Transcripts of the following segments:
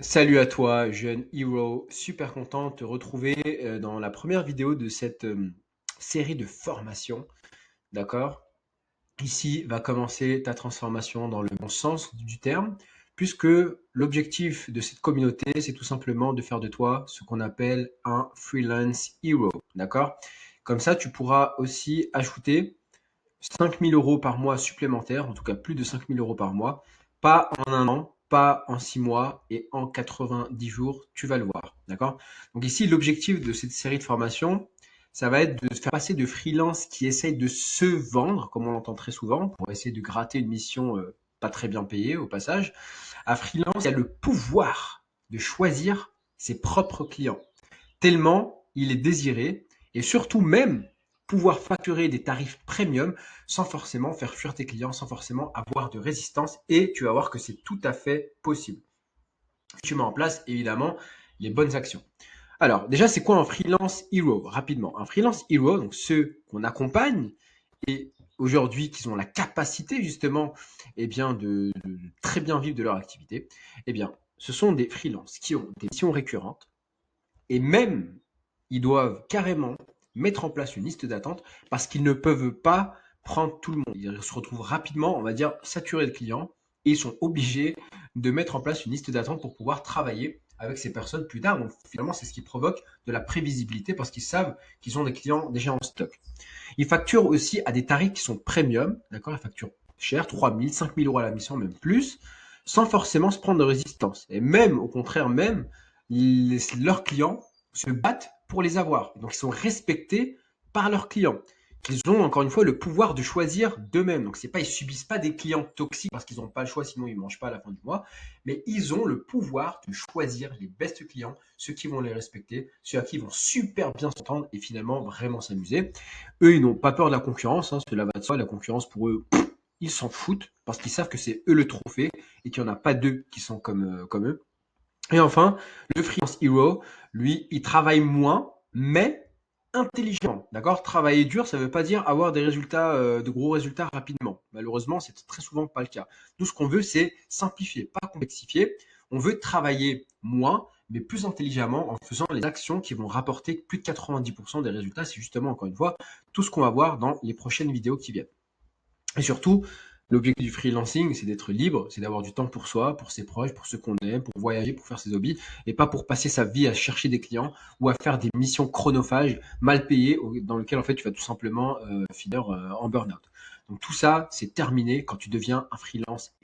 Salut à toi, jeune hero, super content de te retrouver dans la première vidéo de cette série de formations, d'accord? Ici va commencer ta transformation dans le bon sens du terme, puisque l'objectif de cette communauté, c'est tout simplement de faire de toi ce qu'on appelle un freelance hero, d'accord? Comme ça, tu pourras aussi ajouter 5 000 € par mois supplémentaires, en tout cas plus de 5 000 € par mois, pas en un an, pas en 6 mois et en 90 jours, tu vas le voir. D'accord? Donc ici, l'objectif de cette série de formations, ça va être de faire passer de freelance qui essaye de se vendre, comme on l'entend très souvent, pour essayer de gratter une mission pas très bien payée au passage, à freelance qui a le pouvoir de choisir ses propres clients tellement il est désiré et surtout même pouvoir facturer des tarifs premium sans forcément faire fuir tes clients, sans forcément avoir de résistance et tu vas voir que c'est tout à fait possible. Tu mets en place évidemment les bonnes actions. Alors déjà, c'est quoi un freelance hero? Rapidement, un freelance hero, donc ceux qu'on accompagne et aujourd'hui qui ont la capacité justement de très bien vivre de leur activité, eh bien, ce sont des freelances qui ont des missions récurrentes et même, ils doivent carrément mettre en place une liste d'attente parce qu'ils ne peuvent pas prendre tout le monde. Ils se retrouvent rapidement, on va dire, saturés de clients et ils sont obligés de mettre en place une liste d'attente pour pouvoir travailler avec ces personnes plus tard. Donc finalement, c'est ce qui provoque de la prévisibilité parce qu'ils savent qu'ils ont des clients déjà en stock. Ils facturent aussi à des tarifs qui sont premium, d'accord? Ils facturent cher, 3 000, 5 000 € à la mission, même plus, sans forcément se prendre de résistance. Et même, au contraire, même, leurs clients se battent pour les avoir. Donc, ils sont respectés par leurs clients. Ils ont encore une fois le pouvoir de choisir d'eux-mêmes. Donc, c'est pas, ils subissent pas des clients toxiques parce qu'ils n'ont pas le choix, sinon ils mangent pas à la fin du mois. Mais ils ont le pouvoir de choisir les best clients, ceux qui vont les respecter, ceux à qui ils vont super bien s'entendre et finalement vraiment s'amuser. Eux, ils n'ont pas peur de la concurrence, hein, cela va de soi. La concurrence, pour eux, ils s'en foutent parce qu'ils savent que c'est eux le trophée et qu'il n'y en a pas deux qui sont comme eux. Et enfin, le freelance hero, lui, il travaille moins, mais intelligemment. D'accord? Travailler dur, ça ne veut pas dire avoir des résultats, de gros résultats rapidement. Malheureusement, c'est très souvent pas le cas. Nous, ce qu'on veut, c'est simplifier, pas complexifier. On veut travailler moins, mais plus intelligemment en faisant les actions qui vont rapporter plus de 90% des résultats. C'est justement, encore une fois, tout ce qu'on va voir dans les prochaines vidéos qui viennent. Et surtout, l'objectif du freelancing, c'est d'être libre, c'est d'avoir du temps pour soi, pour ses proches, pour ceux qu'on aime, pour voyager, pour faire ses hobbies, et pas pour passer sa vie à chercher des clients ou à faire des missions chronophages, mal payées, dans lesquelles en fait tu vas tout simplement finir en burn-out. Donc tout ça, c'est terminé quand tu deviens un freelance.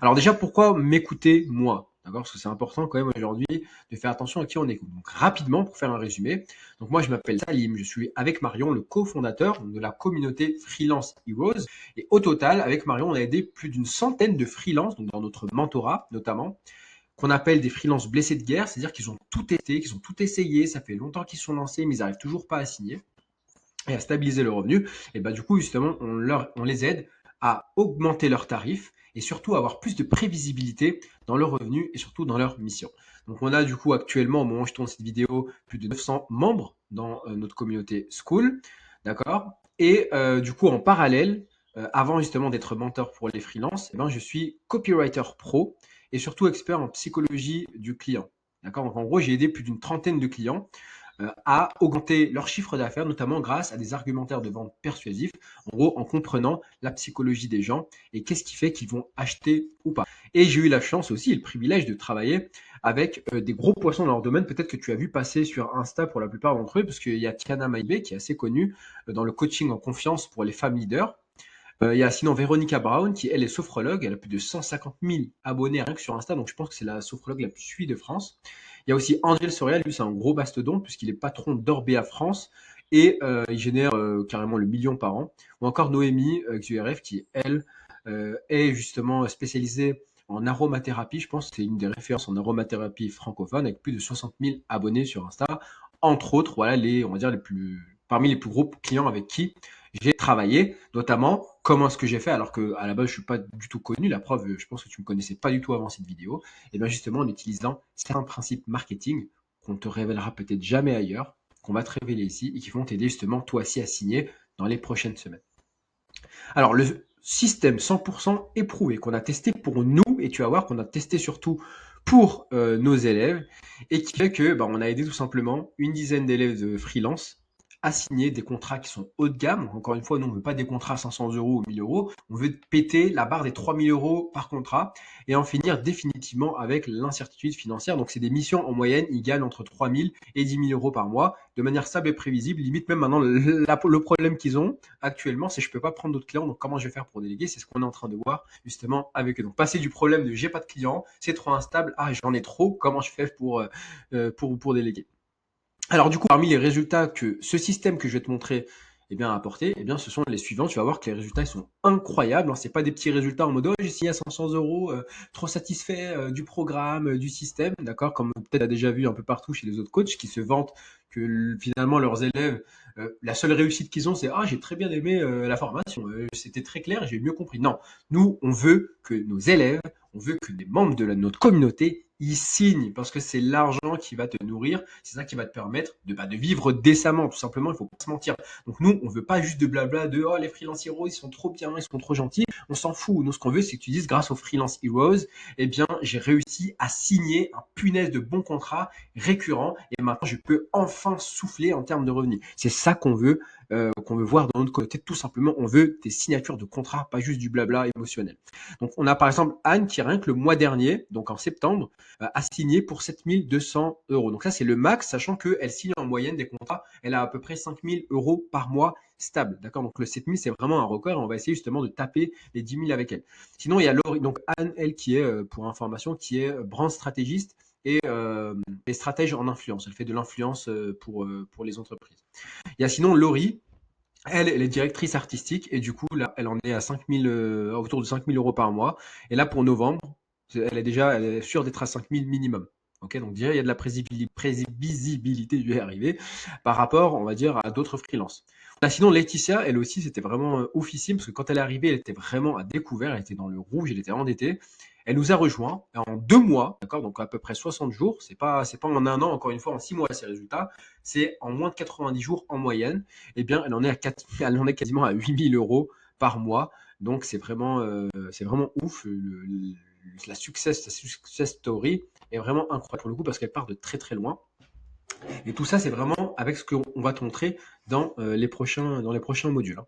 Alors déjà, pourquoi m'écouter moi? D'accord? Parce que c'est important quand même aujourd'hui de faire attention à qui on écoute. Donc rapidement, pour faire un résumé, donc moi je m'appelle Salim, je suis avec Marion le cofondateur de la communauté Freelance Heroes. Et au total, avec Marion, on a aidé plus d'une centaine de freelances, donc dans notre mentorat notamment, qu'on appelle des freelances blessés de guerre, c'est-à-dire qu'ils ont tout testé, qu'ils ont tout essayé, ça fait longtemps qu'ils sont lancés, mais ils n'arrivent toujours pas à signer et à stabiliser le revenu. Et bah du coup, justement, on les aide à augmenter leurs tarifs et surtout à avoir plus de prévisibilité dans leurs revenus et surtout dans leur mission. Donc on a du coup actuellement, au moment où je tourne cette vidéo, plus de 900 membres dans notre communauté School, d'accord? Et du coup, en parallèle, avant justement d'être mentor pour les freelances, eh ben, je suis copywriter pro et surtout expert en psychologie du client. D'accord? Donc en gros, j'ai aidé plus d'une trentaine de clients à augmenter leur chiffre d'affaires, notamment grâce à des argumentaires de vente persuasifs, en gros en comprenant la psychologie des gens et qu'est-ce qui fait qu'ils vont acheter ou pas. Et j'ai eu la chance aussi et le privilège de travailler avec des gros poissons dans leur domaine, peut-être que tu as vu passer sur Insta pour la plupart d'entre eux, parce qu'il y a Tiana Maibé qui est assez connue dans le coaching en confiance pour les femmes leaders. Il y a sinon Véronica Brown qui, elle, est sophrologue. Elle a plus de 150 000 abonnés rien que sur Insta, donc je pense que c'est la sophrologue la plus suivie de France. Il y a aussi Angel Soria, lui, c'est un gros mastodonte puisqu'il est patron d'Orbea France et il génère carrément le million par an. Ou encore Noémie XURF qui, elle, est justement spécialisée en aromathérapie. Je pense que c'est une des références en aromathérapie francophone avec plus de 60 000 abonnés sur Insta. Entre autres, voilà, on va dire parmi les plus gros clients avec qui j'ai travaillé, notamment comment est-ce que j'ai fait alors que à la base je suis pas du tout connu. La preuve, je pense que tu me connaissais pas du tout avant cette vidéo. Et bien justement en utilisant certains principes marketing qu'on te révélera peut-être jamais ailleurs, qu'on va te révéler ici et qui vont t'aider justement toi aussi à signer dans les prochaines semaines. Alors le système 100% éprouvé qu'on a testé pour nous et tu vas voir qu'on a testé surtout pour nos élèves et qui fait que on a aidé tout simplement une dizaine d'élèves de freelance à signer des contrats qui sont haut de gamme. Encore une fois, nous, on ne veut pas des contrats à 500 euros ou 1000 euros. On veut péter la barre des 3000 euros par contrat et en finir définitivement avec l'incertitude financière. Donc, c'est des missions en moyenne, ils gagnent entre 3000 et 10 000 euros par mois de manière stable et prévisible. Limite, même maintenant, le problème qu'ils ont actuellement, c'est que je ne peux pas prendre d'autres clients. Donc, comment je vais faire pour déléguer? C'est ce qu'on est en train de voir justement avec eux. Donc, passer du problème de j'ai pas de clients, c'est trop instable, ah, j'en ai trop, comment je fais pour déléguer? Alors du coup, parmi les résultats que ce système que je vais te montrer a apporté, ce sont les suivants. Tu vas voir que les résultats ils sont incroyables. Hein. C'est pas des petits résultats en mode oh, j'ai signé à 500 euros, trop satisfait du programme, du système, d'accord? Comme peut-être tu as déjà vu un peu partout chez les autres coachs qui se vantent que finalement leurs élèves, la seule réussite qu'ils ont, c'est ah j'ai très bien aimé la formation, c'était très clair, j'ai mieux compris. Non, nous on veut que nos élèves, on veut que les membres de notre communauté ils signent parce que c'est l'argent qui va te nourrir, c'est ça qui va te permettre de vivre décemment, tout simplement, il faut pas se mentir. Donc nous, on veut pas juste de blabla de oh les freelance heroes, ils sont trop bien, ils sont trop gentils, on s'en fout. Nous, ce qu'on veut, c'est que tu dises grâce aux freelance heroes, j'ai réussi à signer un punaise de bons contrats récurrents et maintenant je peux enfin souffler en termes de revenus. C'est ça qu'on veut voir dans notre côté, tout simplement, on veut des signatures de contrats, pas juste du blabla émotionnel. Donc on a par exemple Anne qui rien que le mois dernier, donc en septembre, a signé pour 7200 euros. Donc ça, c'est le max, sachant qu'elle signe en moyenne des contrats. Elle a à peu près 5000 euros par mois stable. D'accord? Donc le 7000, c'est vraiment un record. On va essayer justement de taper les 10 000 avec elle. Sinon, il y a Laurie, donc Anne, elle, qui est, pour information, qui est brand stratégiste et stratège en influence. Elle fait de l'influence pour les entreprises. Il y a sinon Laurie, elle est directrice artistique et du coup, là, elle en est à 5000, autour de 5000 euros par mois. Et là, pour novembre, elle est sûre d'être à 5000 minimum. Ok, donc déjà, il y a de la prévisibilité, je vais y arriver, par rapport, on va dire, à d'autres freelances. Là, sinon, Laetitia, elle aussi, c'était vraiment oufissime parce que quand elle est arrivée, elle était vraiment à découvert, elle était dans le rouge, elle était endettée. Elle nous a rejoint en 2 mois, d'accord, donc à peu près 60 jours. C'est pas en un an, encore une fois, en 6 mois, ces résultats. C'est en moins de 90 jours en moyenne. Elle en est quasiment à 8000 euros par mois. Donc c'est vraiment ouf. La success story est vraiment incroyable pour le coup parce qu'elle part de très très loin. Et tout ça, c'est vraiment avec ce qu'on va te montrer dans les prochains modules. Hein.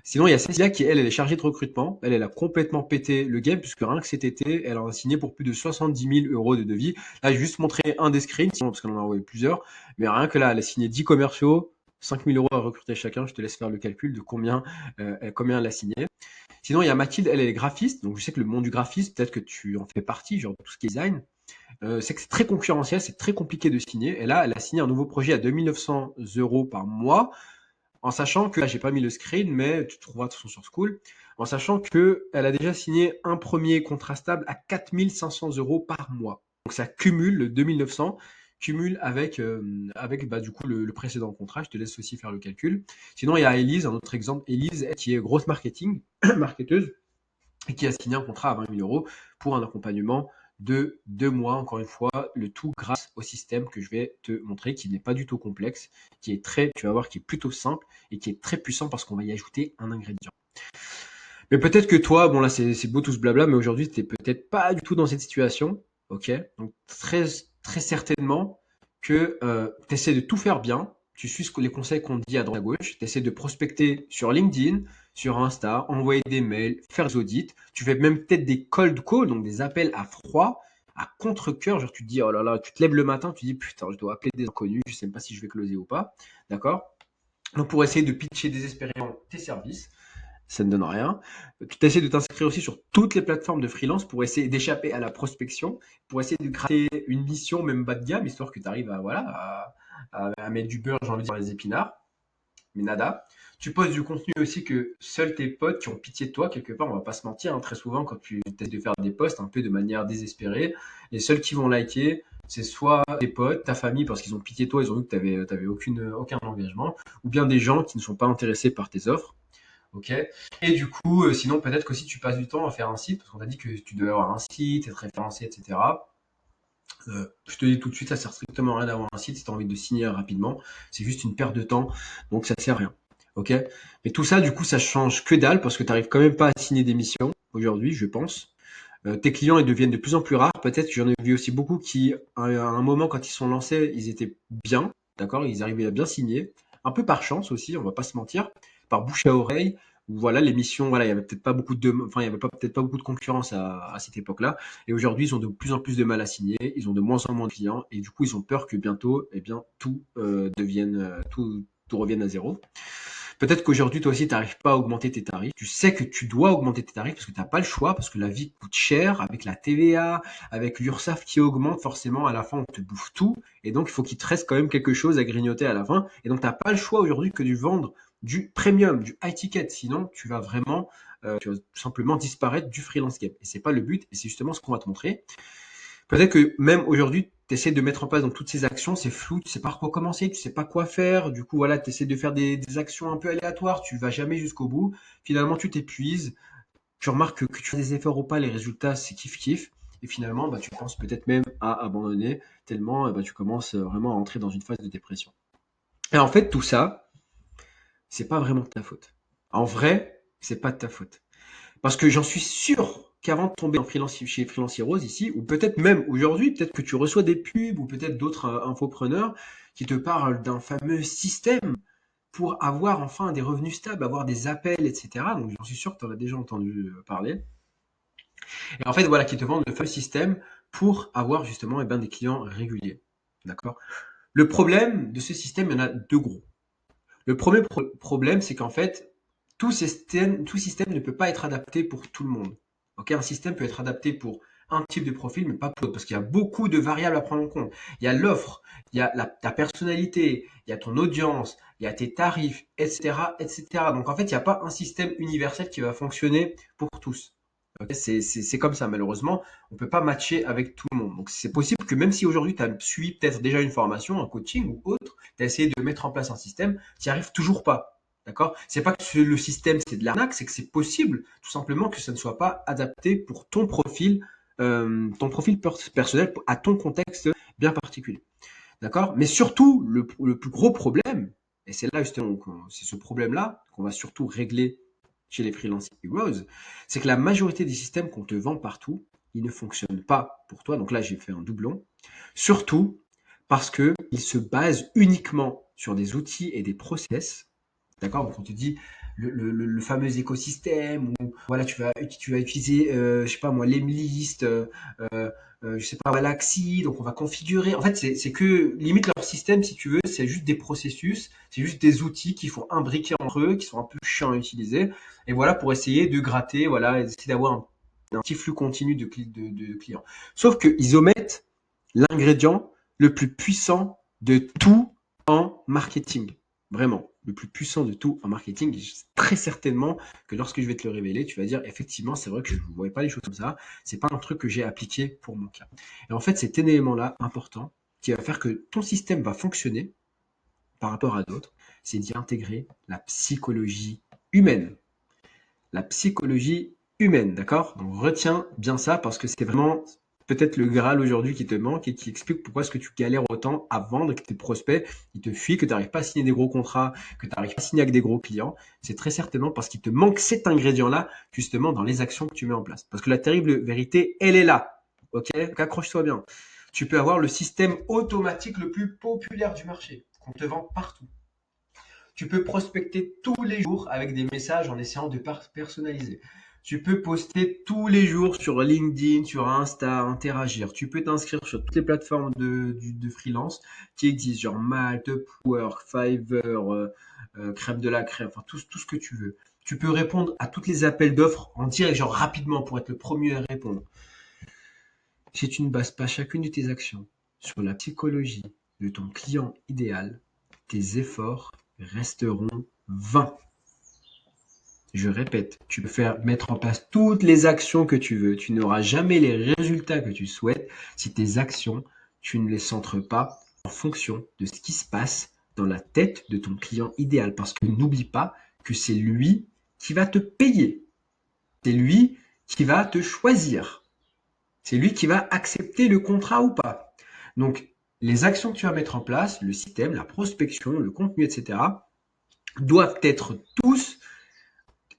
Sinon, il y a Cécilia qui, elle est chargée de recrutement. Elle a complètement pété le game puisque rien que cet été, elle a signé pour plus de 70 000 euros de devis. Là, j'ai juste montré un des screens, parce qu'on en a envoyé plusieurs. Mais rien que là, elle a signé 10 commerciaux, 5 000 euros à recruter chacun. Je te laisse faire le calcul de combien elle a signé. Sinon, il y a Mathilde, elle est graphiste. Donc, je sais que le monde du graphisme, peut-être que tu en fais partie, genre tout ce qui est design. C'est que c'est très concurrentiel, c'est très compliqué de signer. Et là, elle a signé un nouveau projet à 2900 euros par mois en sachant que, là, j'ai pas mis le screen, mais tu trouveras de toute façon sur School, en sachant qu'elle a déjà signé un premier contrat stable à 4500 euros par mois. Donc ça cumule le 2900, cumule avec du coup le précédent contrat. Je te laisse aussi faire le calcul. Sinon, il y a Elise, un autre exemple. Elise, qui est grosse marketeuse, et qui a signé un contrat à 20 000 euros pour un accompagnement de 2 mois, encore une fois, le tout grâce au système que je vais te montrer, qui n'est pas du tout complexe, tu vas voir, qui est plutôt simple et qui est très puissant parce qu'on va y ajouter un ingrédient. Mais peut-être que toi, bon là c'est beau tout ce blabla, mais aujourd'hui tu n'es peut-être pas du tout dans cette situation, ok? Donc très, très certainement que tu essaies de tout faire bien, tu suis les conseils qu'on te dit à droite à gauche, tu essaies de prospecter sur LinkedIn, sur Insta, envoyer des mails, faire des audits, tu fais même peut-être des cold calls, donc des appels à froid, à contre-cœur, genre tu te dis oh là là, tu te lèves le matin, tu te dis putain je dois appeler des inconnus, je sais même pas si je vais closer ou pas, d'accord? Donc pour essayer de pitcher désespérément tes services, ça ne donne rien. Tu essaies de t'inscrire aussi sur toutes les plateformes de freelance pour essayer d'échapper à la prospection, pour essayer de gratter une mission même bas de gamme, histoire que tu arrives à mettre du beurre, j'ai envie de dire, dans les épinards, mais nada. Tu poses du contenu aussi que seuls tes potes qui ont pitié de toi, quelque part, on va pas se mentir, hein, très souvent quand tu essaies de faire des posts un peu de manière désespérée, les seuls qui vont liker, c'est soit tes potes, ta famille, parce qu'ils ont pitié de toi, ils ont vu que tu n'avais aucun engagement, ou bien des gens qui ne sont pas intéressés par tes offres. Ok. Et du coup, sinon, peut-être que si tu passes du temps à faire un site, parce qu'on t'a dit que tu devais avoir un site, être référencé, etc. Je te dis tout de suite, ça sert strictement à rien d'avoir un site si tu as envie de signer rapidement. C'est juste une perte de temps, donc ça sert à rien. Ok. Mais tout ça, du coup, ça change que dalle parce que tu n'arrives quand même pas à signer des missions aujourd'hui, je pense. tes clients, ils deviennent de plus en plus rares. Peut-être que j'en ai vu aussi beaucoup qui, à un moment, quand ils sont lancés, ils étaient bien, d'accord, ils arrivaient à bien signer, un peu par chance aussi, on va pas se mentir, par bouche à oreille. Où, voilà, l'émission, voilà, il y avait peut-être pas beaucoup de, enfin, il y avait peut-être pas beaucoup de concurrence à cette époque-là. Et aujourd'hui, ils ont de plus en plus de mal à signer, ils ont de moins en moins de clients, et du coup, ils ont peur que bientôt, eh bien, tout revienne à zéro. Peut-être qu'aujourd'hui, toi aussi, tu n'arrives pas à augmenter tes tarifs. Tu sais que tu dois augmenter tes tarifs parce que tu n'as pas le choix, parce que la vie coûte cher avec la TVA, avec l'URSSAF qui augmente, forcément, à la fin, on te bouffe tout. Et donc, il faut qu'il te reste quand même quelque chose à grignoter à la fin. Et donc, tu n'as pas le choix aujourd'hui que de vendre du premium, du high ticket. Sinon, tu vas tout simplement disparaître du freelance game. Et c'est pas le but. Et c'est justement ce qu'on va te montrer. Peut-être que même aujourd'hui, tu essaies de mettre en place dans toutes ces actions, c'est flou, tu sais pas par quoi commencer, tu sais pas quoi faire. Du coup, voilà, tu essaies de faire des actions un peu aléatoires, tu vas jamais jusqu'au bout. Finalement, tu t'épuises, tu remarques que tu fais des efforts ou pas, les résultats, c'est kiff-kiff. Et finalement, bah, tu penses peut-être même à abandonner, tellement bah, tu commences vraiment à entrer dans une phase de dépression. Et en fait, tout ça, c'est pas vraiment de ta faute. En vrai, c'est pas de ta faute. Parce que j'en suis sûr qu'avant de tomber en freelance, chez Freelance Heroes ici, ou peut-être même aujourd'hui, peut-être que tu reçois des pubs ou peut-être d'autres infopreneurs qui te parlent d'un fameux système pour avoir enfin des revenus stables, avoir des appels, etc. Donc j'en suis sûr que tu en as déjà entendu parler. Et en fait, voilà, qui te vendent le fameux système pour avoir justement des clients réguliers. D'accord. Le problème de ce système, il y en a deux gros. Le premier problème, c'est qu'en fait, tout système ne peut pas être adapté pour tout le monde. Ok, un système peut être adapté pour un type de profil, mais pas pour l'autre, parce qu'il y a beaucoup de variables à prendre en compte. Il y a l'offre, il y a ta personnalité, il y a ton audience, il y a tes tarifs, etc., etc. Donc en fait, il n'y a pas un système universel qui va fonctionner pour tous. Okay, c'est comme ça, malheureusement, on ne peut pas matcher avec tout le monde. Donc c'est possible que même si aujourd'hui tu as suivi peut-être déjà une formation, un coaching ou autre, tu as essayé de mettre en place un système, tu n'y arrives toujours pas. D'accord. C'est pas que le système c'est de l'arnaque, c'est que c'est possible tout simplement que ça ne soit pas adapté pour ton profil personnel, à ton contexte bien particulier. D'accord. Mais surtout, le plus gros problème, et c'est là justement, c'est ce problème-là qu'on va surtout régler chez les freelance heroes, c'est que la majorité des systèmes qu'on te vend partout, ils ne fonctionnent pas pour toi. Donc là, j'ai fait un doublon. Surtout parce qu'ils se basent uniquement sur des outils et des process. D'accord. Donc on te dit le fameux écosystème où voilà, tu vas utiliser, je sais pas moi, Lemlist, je sais pas, Galaxy, donc on va configurer. En fait, c'est que limite leur système, si tu veux, c'est juste des processus, c'est juste des outils qu'il faut imbriquer entre eux, qui sont un peu chiants à utiliser. Et voilà, pour essayer de gratter, voilà, essayer d'avoir un petit flux continu de clients. Sauf qu'ils omettent l'ingrédient le plus puissant de tout en marketing. Vraiment, le plus puissant de tout en marketing. Et très certainement que lorsque je vais te le révéler, tu vas dire effectivement, c'est vrai que je ne voyais pas les choses comme ça. C'est pas un truc que j'ai appliqué pour mon cas. Et en fait, c'est un élément-là important qui va faire que ton système va fonctionner par rapport à d'autres, c'est d'y intégrer la psychologie humaine. La psychologie humaine, d'accord. Donc retiens bien ça parce que c'est vraiment peut-être le Graal aujourd'hui qui te manque et qui explique pourquoi est-ce que tu galères autant à vendre, que tes prospects, ils te fuient, que tu n'arrives pas à signer des gros contrats, que tu n'arrives pas à signer avec des gros clients. C'est très certainement parce qu'il te manque cet ingrédient-là, justement, dans les actions que tu mets en place. Parce que la terrible vérité, elle est là. Ok. Donc accroche-toi bien. Tu peux avoir le système automatique le plus populaire du marché, qu'on te vend partout. Tu peux prospecter tous les jours avec des messages en essayant de personnaliser. Tu peux poster tous les jours sur LinkedIn, sur Insta, interagir. Tu peux t'inscrire sur toutes les plateformes de freelance qui existent, genre Malte, Upwork, Fiverr, Crème de la Crème, enfin tout ce que tu veux. Tu peux répondre à tous les appels d'offres en direct, genre rapidement pour être le premier à répondre. Si tu ne bases pas chacune de tes actions sur la psychologie de ton client idéal, tes efforts resteront vains. Je répète, tu peux mettre en place toutes les actions que tu veux. Tu n'auras jamais les résultats que tu souhaites si tes actions, tu ne les centres pas en fonction de ce qui se passe dans la tête de ton client idéal. Parce que n'oublie pas que c'est lui qui va te payer. C'est lui qui va te choisir. C'est lui qui va accepter le contrat ou pas. Donc, les actions que tu vas mettre en place, le système, la prospection, le contenu, etc., doivent être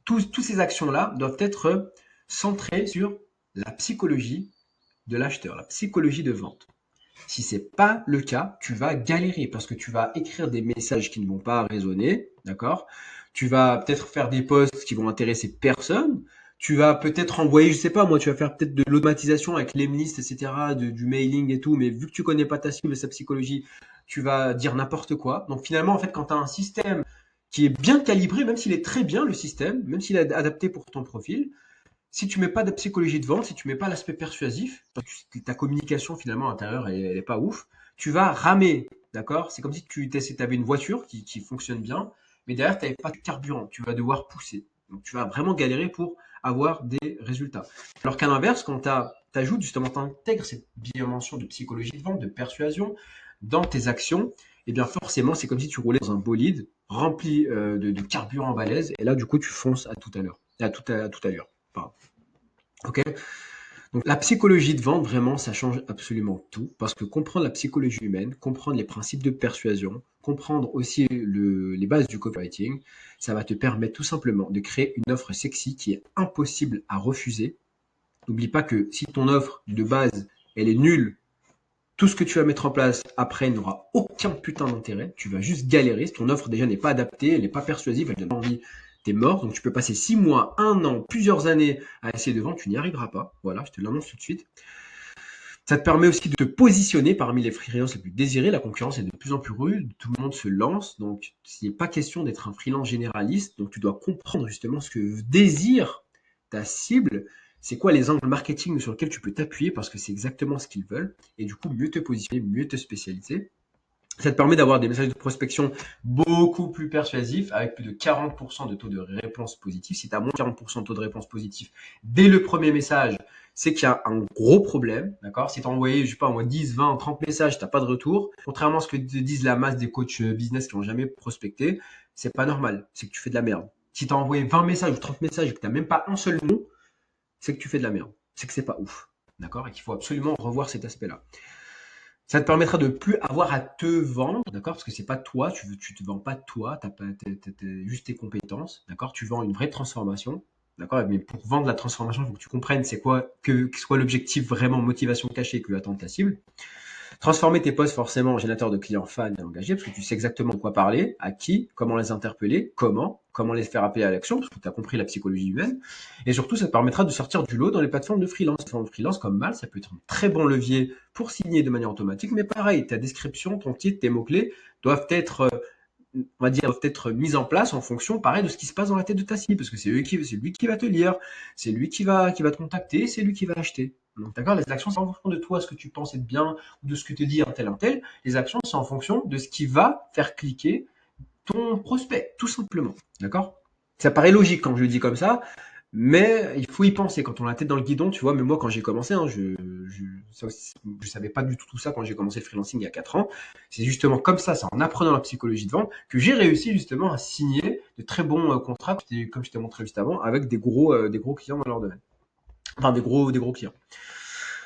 toutes ces actions-là doivent être centrées sur la psychologie de l'acheteur, la psychologie de vente. Si c'est pas le cas, tu vas galérer parce que tu vas écrire des messages qui ne vont pas résonner, d'accord? Tu vas peut-être faire des posts qui vont intéresser personne. Tu vas peut-être envoyer, je sais pas, moi, tu vas faire peut-être de l'automatisation avec l'emlist, etc., du mailing et tout, mais vu que tu connais pas ta cible et sa psychologie, tu vas dire n'importe quoi. Donc finalement, en fait, quand tu as un système qui est bien calibré, même s'il est très bien le système, même s'il est adapté pour ton profil, si tu mets pas de psychologie de vente, si tu mets pas l'aspect persuasif, parce que ta communication finalement à l'intérieur elle est pas ouf, tu vas ramer, d'accord? C'est comme si tu avais une voiture qui fonctionne bien, mais derrière tu n'avais pas de carburant, tu vas devoir pousser. Donc tu vas vraiment galérer pour avoir des résultats. Alors qu'à l'inverse, quand tu ajoutes justement, tu intègres cette dimension de psychologie de vente, de persuasion dans tes actions, et bien forcément c'est comme si tu roulais dans un bolide rempli de carburant balèze, et là du coup tu fonces à tout à l'heure, à tout à l'heure. Pardon. Ok. Donc la psychologie de vente, vraiment, ça change absolument tout. Parce que comprendre la psychologie humaine, comprendre les principes de persuasion, comprendre aussi les bases du copywriting, ça va te permettre tout simplement de créer une offre sexy qui est impossible à refuser. N'oublie pas que si ton offre de base, elle est nulle, tout ce que tu vas mettre en place après n'aura aucun putain d'intérêt. Tu vas juste galérer. Si ton offre déjà n'est pas adaptée, elle n'est pas persuasive, elle donne pas envie, t'es mort. Donc tu peux passer 6 mois, 1 an, plusieurs années à essayer de vendre, tu n'y arriveras pas. Voilà, je te l'annonce tout de suite. Ça te permet aussi de te positionner parmi les freelances les plus désirés. La concurrence est de plus en plus rude, tout le monde se lance. Donc il n'est pas question d'être un freelance généraliste. Donc tu dois comprendre justement ce que désire ta cible. C'est quoi les angles marketing sur lesquels tu peux t'appuyer parce que c'est exactement ce qu'ils veulent. Et du coup, mieux te positionner, mieux te spécialiser. Ça te permet d'avoir des messages de prospection beaucoup plus persuasifs avec plus de 40% de taux de réponse positif. Si tu as moins de 40% de taux de réponse positif dès le premier message, c'est qu'il y a un gros problème. D'accord? Si tu as envoyé, je sais pas, 10, 20, 30 messages, tu n'as pas de retour. Contrairement à ce que te disent la masse des coachs business qui n'ont jamais prospecté, c'est pas normal. C'est que tu fais de la merde. Si tu as envoyé 20 messages ou 30 messages et que tu n'as même pas un seul nom, c'est que tu fais de la merde. C'est que c'est pas ouf. D'accord? Et qu'il faut absolument revoir cet aspect-là. Ça te permettra de plus avoir à te vendre, d'accord? Parce que c'est pas toi, tu te vends pas toi, t'as pas, juste tes compétences, d'accord? Tu vends une vraie transformation, d'accord? Mais pour vendre la transformation, il faut que tu comprennes c'est quoi, que soit l'objectif vraiment motivation cachée que attend ta cible. Transformer tes posts forcément en générateur de clients fans et engagés, parce que tu sais exactement de quoi parler, à qui, comment les interpeller, comment les faire appeler à l'action, parce que tu as compris la psychologie humaine. Et surtout, ça te permettra de sortir du lot dans les plateformes de freelance. Les plateformes de freelance, comme Mal, ça peut être un très bon levier pour signer de manière automatique, mais pareil, ta description, ton titre, tes mots-clés doivent être on va dire, doivent être mises en place en fonction, pareil, de ce qui se passe dans la tête de ta cible, parce que c'est lui qui va te lire, c'est lui qui va te contacter, c'est lui qui va acheter. Donc, d'accord, les actions, c'est en fonction de toi, ce que tu penses être bien, ou de ce que te dit un tel. Les actions, c'est en fonction de ce qui va faire cliquer ton prospect, tout simplement. D'accord? Ça paraît logique quand je le dis comme ça, mais il faut y penser quand on a la tête dans le guidon, tu vois. Mais moi, quand j'ai commencé, hein, je savais pas du tout ça quand j'ai commencé le freelancing il y a 4 ans. C'est justement comme ça, c'est en apprenant la psychologie de vente que j'ai réussi justement à signer de très bons contrats, comme je t'ai montré juste avant, avec des gros clients dans leur domaine. Enfin, des gros clients.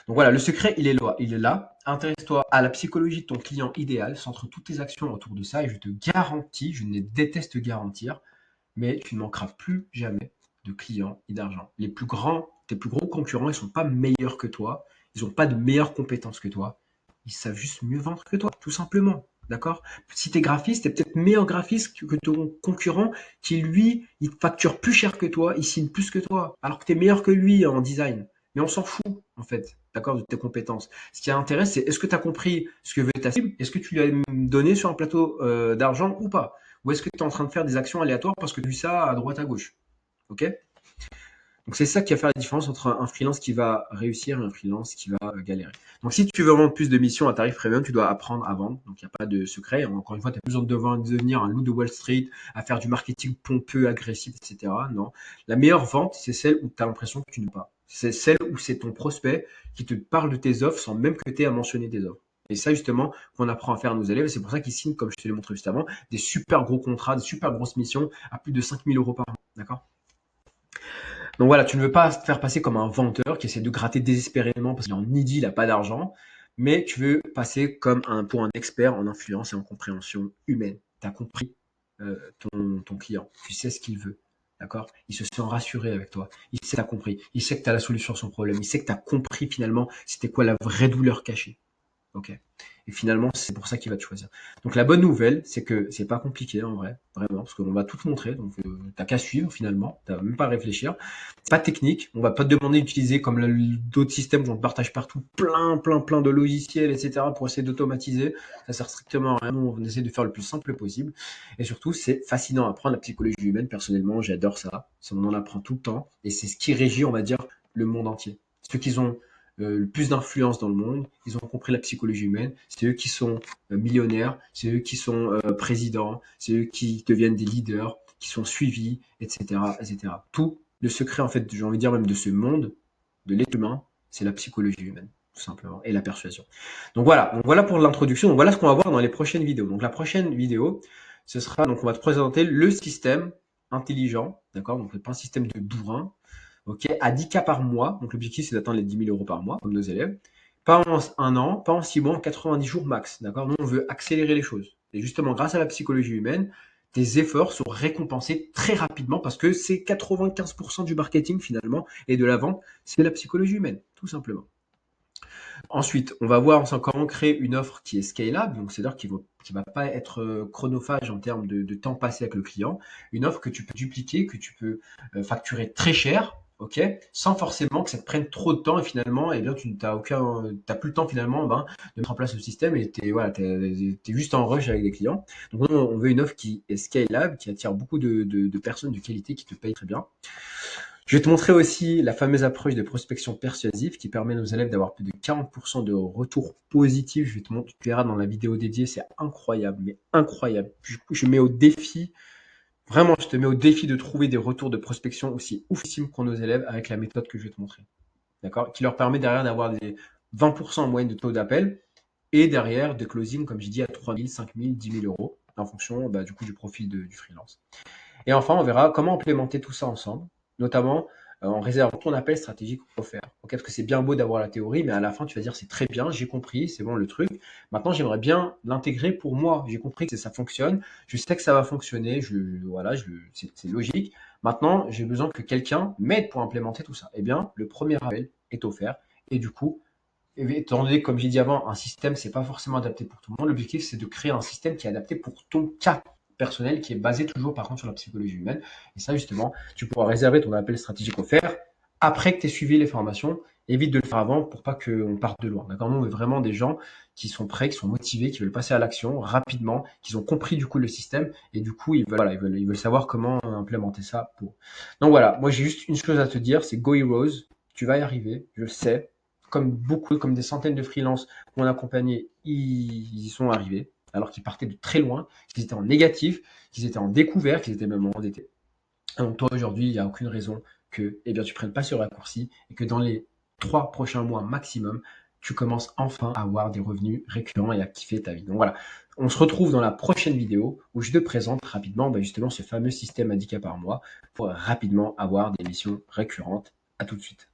Donc voilà, le secret, il est là. Il est là. Intéresse-toi à la psychologie de ton client idéal, centre toutes tes actions autour de ça, et je te garantis, je ne déteste garantir, mais tu ne manqueras plus jamais de clients et d'argent. Tes plus gros concurrents, ils sont pas meilleurs que toi, ils n'ont pas de meilleures compétences que toi, ils savent juste mieux vendre que toi, tout simplement. D'accord? Si tu es graphiste, tu es peut-être meilleur graphiste que ton concurrent qui, lui, il facture plus cher que toi, il signe plus que toi, alors que tu es meilleur que lui en design. Mais on s'en fout, en fait, d'accord, de tes compétences. Ce qui intéresse, c'est est-ce que tu as compris ce que veut ta cible? Est-ce que tu lui as donné sur un plateau d'argent ou pas? Ou est-ce que tu es en train de faire des actions aléatoires parce que tu as vu ça à droite à gauche? Ok? Donc c'est ça qui va faire la différence entre un freelance qui va réussir et un freelance qui va galérer. Donc si tu veux vendre plus de missions à tarif premium, tu dois apprendre à vendre. Donc il n'y a pas de secret. Encore une fois, tu as besoin de devenir un loup de Wall Street, à faire du marketing pompeux, agressif, etc. Non. La meilleure vente, c'est celle où tu as l'impression que tu ne pas. C'est celle où c'est ton prospect qui te parle de tes offres sans même que tu aies à mentionner tes offres. Et ça, justement, qu'on apprend à faire à nos élèves. C'est pour ça qu'ils signent, comme je te l'ai montré juste avant, des super gros contrats, des super grosses missions à plus de 5000 euros par an. D'accord? Donc voilà, tu ne veux pas te faire passer comme un vendeur qui essaie de gratter désespérément parce qu'il est en nidi, il n'a pas d'argent, mais tu veux passer pour un expert en influence et en compréhension humaine. Tu as compris ton client, tu sais ce qu'il veut. D'accord? Il se sent rassuré avec toi. Il sait que tu as compris. Il sait que tu as la solution à son problème. Il sait que tu as compris finalement c'était quoi la vraie douleur cachée. Ok. Et finalement, c'est pour ça qu'il va te choisir. Donc la bonne nouvelle, c'est que c'est pas compliqué en vrai, vraiment, parce qu'on va tout te montrer. Donc t'as qu'à suivre finalement, t'as même pas à réfléchir. C'est pas technique. On va pas te demander d'utiliser comme d'autres systèmes qu'on te partage partout, plein de logiciels, etc. pour essayer d'automatiser. Ça sert strictement à rien. On essaie de faire le plus simple possible. Et surtout, c'est fascinant à apprendre la psychologie humaine. Personnellement, j'adore ça. On en apprend tout le temps. Et c'est ce qui régit, on va dire, le monde entier. Ceux qui ont le plus d'influence dans le monde, ils ont compris la psychologie humaine, c'est eux qui sont millionnaires, c'est eux qui sont présidents, c'est eux qui deviennent des leaders, qui sont suivis, etc., etc. Tout le secret, en fait, j'ai envie de dire même de ce monde, de l'être humain, c'est la psychologie humaine, tout simplement, et la persuasion. Donc voilà pour l'introduction. Donc voilà ce qu'on va voir dans les prochaines vidéos. Donc la prochaine vidéo, ce sera, donc on va te présenter le système intelligent, d'accord? Donc pas un système de bourrin, ok, à 10 cas par mois. Donc l'objectif, c'est d'atteindre les 10 000 € par mois, comme nos élèves. Pas en un an, pas en 6 mois, en 90 jours max. D'accord? Nous, on veut accélérer les choses. Et justement, grâce à la psychologie humaine, tes efforts sont récompensés très rapidement parce que c'est 95% du marketing finalement et de la vente, c'est la psychologie humaine, tout simplement. Ensuite, on va voir comment créer une offre qui est scalable, donc c'est-à-dire qui va pas être chronophage en termes de temps passé avec le client, une offre que tu peux dupliquer, que tu peux facturer très cher, ok, sans forcément que ça te prenne trop de temps et finalement, eh bien, tu n'as t'as plus le temps finalement de mettre en place le système et t'es juste en rush avec les clients. Donc on veut une offre qui est scalable, qui attire beaucoup de personnes de qualité qui te payent très bien. Je vais te montrer aussi la fameuse approche de prospection persuasive qui permet à nos élèves d'avoir plus de 40% de retours positifs. Je vais te montrer, tu verras dans la vidéo dédiée, c'est incroyable, mais incroyable. Je mets au défi, vraiment, je te mets au défi de trouver des retours de prospection aussi oufissimes pour nos élèves avec la méthode que je vais te montrer. D'accord? Qui leur permet derrière d'avoir des 20% en moyenne de taux d'appel et derrière de closing, comme je dis, à 3 000, 5 000, 10 000 € en fonction du coup du profil du freelance. Et enfin, on verra comment implémenter tout ça ensemble, notamment en réservant ton appel stratégique offert. Okay, parce que c'est bien beau d'avoir la théorie, mais à la fin, tu vas dire c'est très bien, j'ai compris, c'est bon le truc. Maintenant, j'aimerais bien l'intégrer pour moi. J'ai compris que ça fonctionne, je sais que ça va fonctionner, c'est logique. Maintenant, j'ai besoin que quelqu'un m'aide pour implémenter tout ça. Eh bien, le premier appel est offert. Et du coup, étant donné, comme j'ai dit avant, un système, c'est pas forcément adapté pour tout le monde. L'objectif, c'est de créer un système qui est adapté pour ton cas personnel, qui est basé toujours, par contre, sur la psychologie humaine. Et ça, justement, tu pourras réserver ton appel stratégique offert après que tu aies suivi les formations. Évite de le faire avant pour pas qu'on parte de loin. D'accord? Nous, on veut vraiment des gens qui sont prêts, qui sont motivés, qui veulent passer à l'action rapidement, qui ont compris du coup le système et du coup, ils veulent savoir comment implémenter ça pour. Donc voilà, moi j'ai juste une chose à te dire, c'est Go Heroes. Tu vas y arriver, je le sais, comme des centaines de freelances qu'on a accompagnés, ils y sont arrivés, alors qu'ils partaient de très loin, qu'ils étaient en négatif, qu'ils étaient en découvert, qu'ils étaient même endettés. Donc toi, aujourd'hui, il n'y a aucune raison que tu prennes pas ce raccourci et que dans les 3 prochains mois maximum, tu commences enfin à avoir des revenus récurrents et à kiffer ta vie. Donc voilà, on se retrouve dans la prochaine vidéo où je te présente rapidement justement ce fameux système à 10 cas par mois pour rapidement avoir des missions récurrentes. À tout de suite.